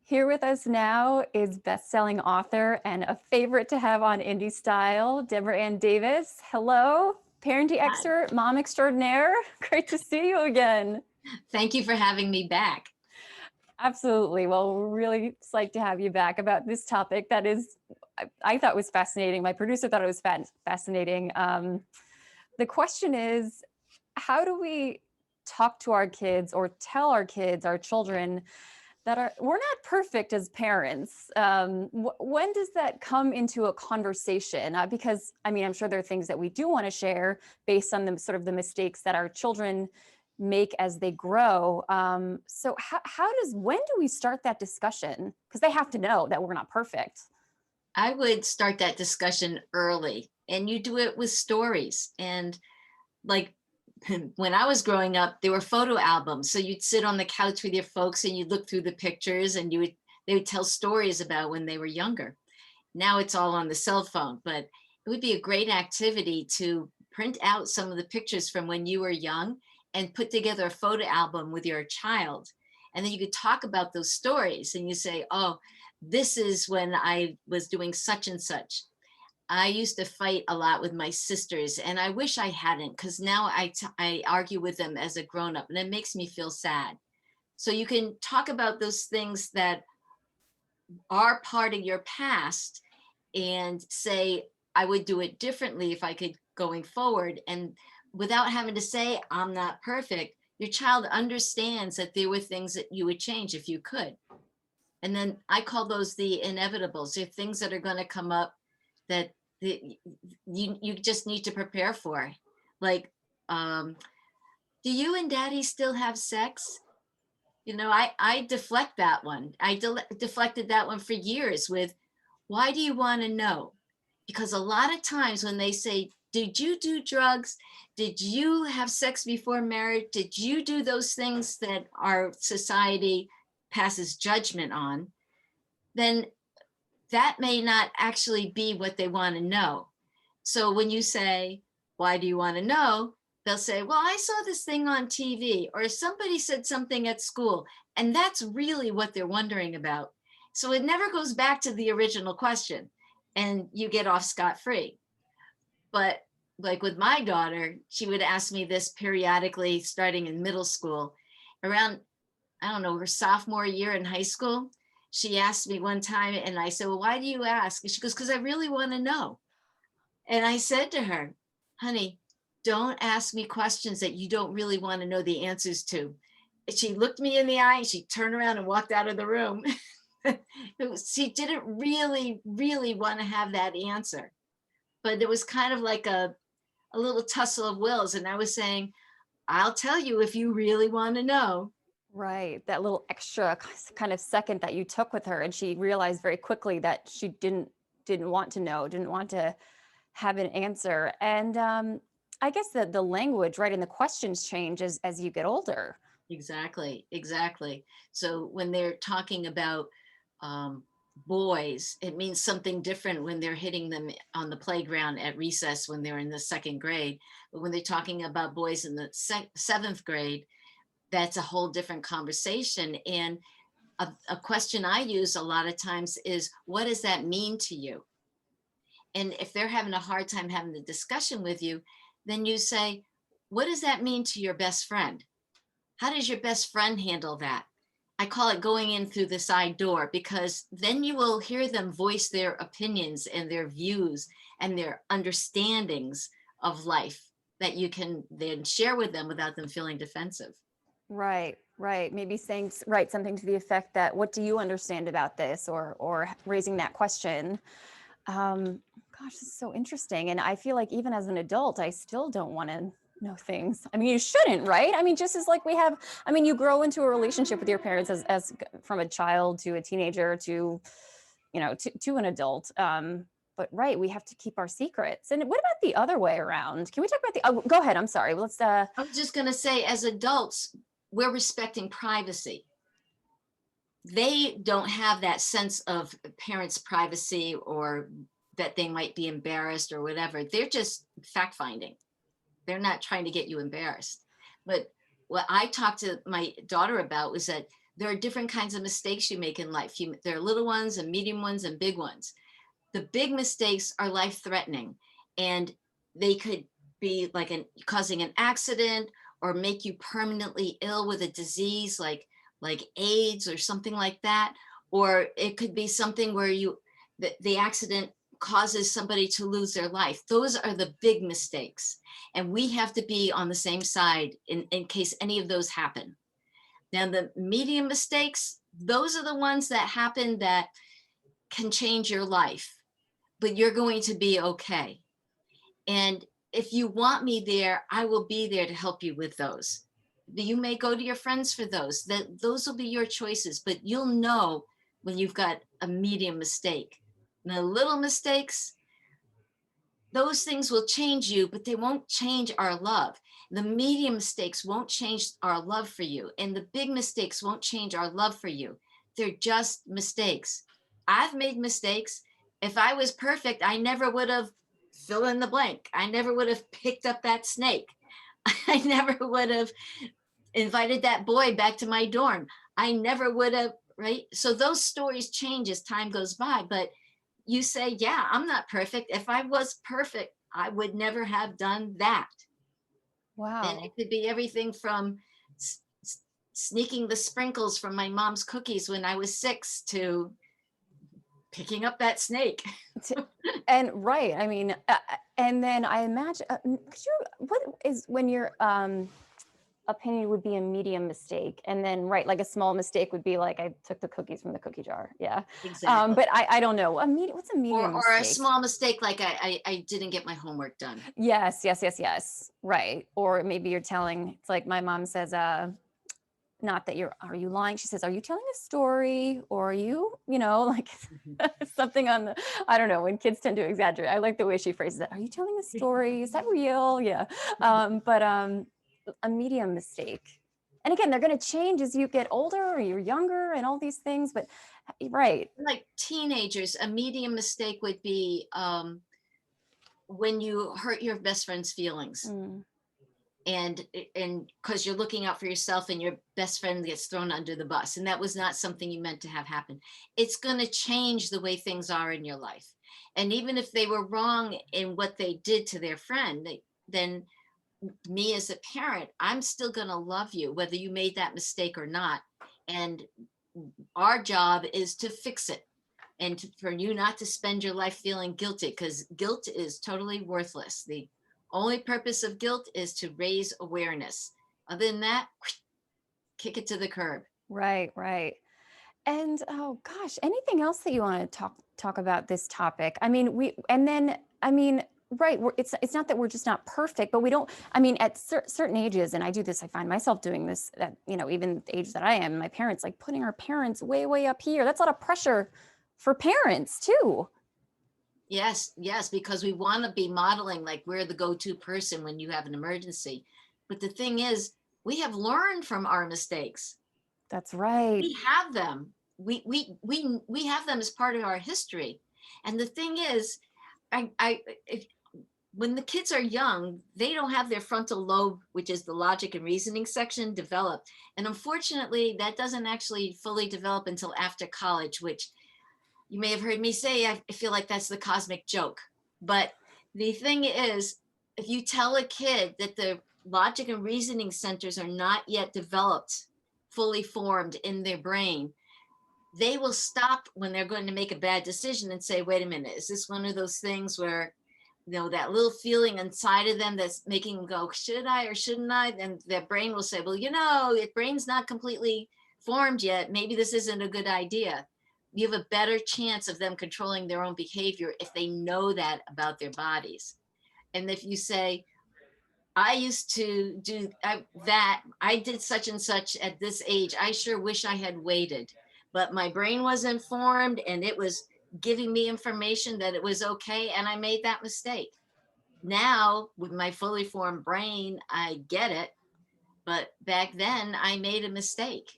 Here with us now is best-selling author and a favorite to have on Indie Style, Deborah Ann Davis. Hello, parenting Hi. expert, mom extraordinaire. Great to see you again. Thank you for having me back. Absolutely. Well, we're really psyched to have you back about this topic that is, I thought was fascinating. My producer thought it was fascinating. The question is, how do we talk to our kids or tell our kids, our children, that we're not perfect as parents? When does that come into a conversation? Because I mean, I'm sure there are things that we do want to share based on the sort of the mistakes that our children make as they grow. So when do we start that discussion? Because they have to know that we're not perfect. I would start that discussion early, and you do it with stories. And like when I was growing up, there were photo albums. So you'd sit on the couch with your folks and you'd look through the pictures and they would tell stories about when they were younger. Now it's all on the cell phone, but it would be a great activity to print out some of the pictures from when you were young and put together a photo album with your child. And then you could talk about those stories and you say, oh, this is when I was doing such and such. I used to fight a lot with my sisters, and I wish I hadn't, because now I argue with them as a grown up, and it makes me feel sad. So you can talk about those things that are part of your past and say, I would do it differently if I could going forward. And without having to say, I'm not perfect, your child understands that there were things that you would change if you could. And then I call those the inevitables. They're things that are going to come up that you just need to prepare for. Like, um, do you and daddy still have sex? I deflect that one. Deflected that one for years with, why do you want to know? Because a lot of times when they say, did you do drugs? Did you have sex before marriage? Did you do those things that our society passes judgment on? Then that may not actually be what they want to know. So when you say, why do you want to know? They'll say, well, I saw this thing on TV, or somebody said something at school. And that's really what they're wondering about. So it never goes back to the original question and you get off scot free. But like with my daughter, she would ask me this periodically starting in middle school. Around, I don't know, her sophomore year in high school, she asked me one time, and I said, well, why do you ask? And she goes, because I really want to know. And I said to her, honey, don't ask me questions that you don't really want to know the answers to. She looked me in the eye and she turned around and walked out of the room. She didn't really, really want to have that answer. But it was kind of like a little tussle of wills. And I was saying, I'll tell you if you really want to know. Right. That little extra kind of second that you took with her, and she realized very quickly that she didn't want to know, didn't want to have an answer. And I guess that the language, right, and the questions change as you get older. Exactly, exactly. So when they're talking about um, boys, it means something different when they're hitting them on the playground at recess when they're in the second grade. But when they're talking about boys in the seventh grade, that's a whole different conversation. And a question I use a lot of times is, what does that mean to you? And if they're having a hard time having the discussion with you, then you say, what does that mean to your best friend? How does your best friend handle that? I call it going in through the side door, because then you will hear them voice their opinions and their views and their understandings of life that you can then share with them without them feeling defensive. Right, right. Maybe saying right something to the effect that, "What do you understand about this?" or raising that question. Gosh, this is so interesting. And I feel like even as an adult, I still don't want to know things. I mean, you shouldn't, right? I mean, just as like we have, I mean, you grow into a relationship with your parents from a child to a teenager to, to an adult. But right, we have to keep our secrets. And what about the other way around? Can we talk about oh, go ahead. I'm sorry. Let's, I was just going to say, as adults, we're respecting privacy. They don't have that sense of parents' privacy, or that they might be embarrassed or whatever. They're just fact finding. They're not trying to get you embarrassed. But what I talked to my daughter about was that There are different kinds of mistakes you make in life. There are little ones and medium ones and big ones. The big mistakes are life-threatening, and they could be like causing an accident or make you permanently ill with a disease like AIDS or something like that. Or it could be something where the accident causes somebody to lose their life. Those are the big mistakes. And we have to be on the same side in case any of those happen. Now, the medium mistakes, those are the ones that happen that can change your life, but you're going to be okay. And if you want me there, I will be there to help you with those. You may go to your friends for those. Those will be your choices, but you'll know when you've got a medium mistake. And the little mistakes, those things will change you, but they won't change our love. The medium mistakes won't change our love for you, and the big mistakes won't change our love for you. They're just mistakes. I've made mistakes. If I was perfect, I never would have fill in the blank. I never would have picked up that snake. I never would have invited that boy back to my dorm. I never would have, right? So those stories change as time goes by, but you say, yeah, I'm not perfect. If I was perfect, I would never have done that. And it Wow. could be everything from sneaking the sprinkles from my mom's cookies when I was 6 to picking up that snake. And right, I mean, and then I imagine, what is when your opinion would be a medium mistake, and then right, like a small mistake would be like I took the cookies from the cookie jar. Yeah, Exactly. but I don't know what's a medium Or a mistake? small mistake like I didn't get my homework done. Yes, yes, yes, yes. Right, or maybe you're telling. It's like my mom says, not that are you lying? She says, are you telling a story, or are you, like something on the, I don't know, when kids tend to exaggerate. I like the way she phrases it. Are you telling a story? Is that real? Yeah. But a medium mistake. And again, they're going to change as you get older or you're younger and all these things, but right. Like teenagers, a medium mistake would be when you hurt your best friend's feelings. Mm, And because you're looking out for yourself and your best friend gets thrown under the bus, and that was not something you meant to have happen. It's going to change the way things are in your life. And even if they were wrong in what they did to their friend, then me as a parent, I'm still going to love you whether you made that mistake or not. And our job is to fix it, and for you not to spend your life feeling guilty, because guilt is totally worthless. The only purpose of guilt is to raise awareness. Other than that, kick it to the curb. right, right. And oh gosh, anything else that you want to talk about this topic? I mean, right, it's not that we're just not perfect, but we don't. I mean, at certain ages, and I do this. I find myself doing this at even the age that I am. My parents, like putting our parents way way up here. That's a lot of pressure for parents too. Yes, yes, because we want to be modeling like we're the go-to person when you have an emergency. But the thing is, we have learned from our mistakes. That's right. We have them. We have them as part of our history. And the thing is, if, when the kids are young, they don't have their frontal lobe, which is the logic and reasoning section, developed. And unfortunately, that doesn't actually fully develop until after college, which you may have heard me say, I feel like that's the cosmic joke. But the thing is, if you tell a kid that the logic and reasoning centers are not yet developed, fully formed in their brain, they will stop when they're going to make a bad decision and say, wait a minute, is this one of those things where, that little feeling inside of them that's making them go, should I or shouldn't I? And their brain will say, well, your brain's not completely formed yet. Maybe this isn't a good idea. You have a better chance of them controlling their own behavior if they know that about their bodies. And if you say, I used to do that, I did such and such at this age, I sure wish I had waited, but my brain was informed and it was giving me information that it was okay, and I made that mistake. Now with my fully formed brain, I get it, but back then I made a mistake,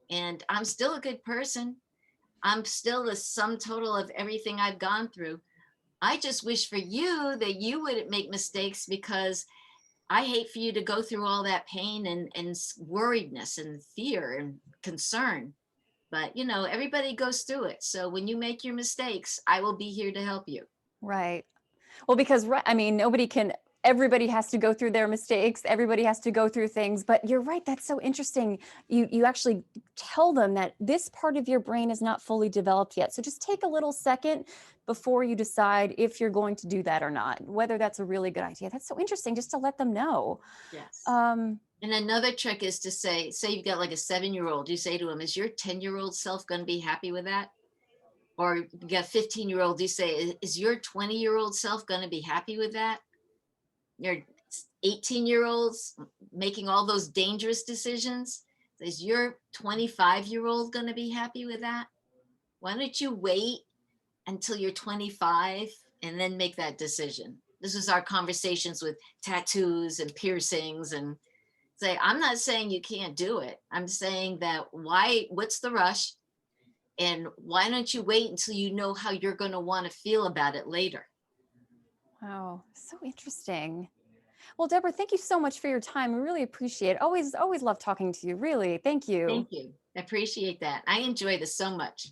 and I'm still a good person. I'm still the sum total of everything I've gone through. I just wish for you that you wouldn't make mistakes, because I hate for you to go through all that pain and worriedness and fear and concern. But everybody goes through it. So when you make your mistakes, I will be here to help you. Right. Well, because I mean, everybody has to go through their mistakes. Everybody has to go through things, but you're right. That's so interesting. You actually tell them that this part of your brain is not fully developed yet. So just take a little second before you decide if you're going to do that or not, whether that's a really good idea. That's so interesting just to let them know. Yes. Um, And another trick is to say you've got like a 7-year-old, you say to him, is your 10-year-old self going to be happy with that? Or you got 15-year-old, you say, is your 20-year-old self going to be happy with that? Your 18-year-olds making all those dangerous decisions. Is your 25-year-old going to be happy with that? Why don't you wait until you're 25 and then make that decision? This is our conversations with tattoos and piercings, and say, I'm not saying you can't do it. I'm saying that what's the rush? And why don't you wait until you know how you're going to want to feel about it later? wow, so interesting. Well, Deborah, thank you so much for your time. We really appreciate it. Always love talking to you. Really. Thank you. Thank you. I appreciate that. I enjoy this so much.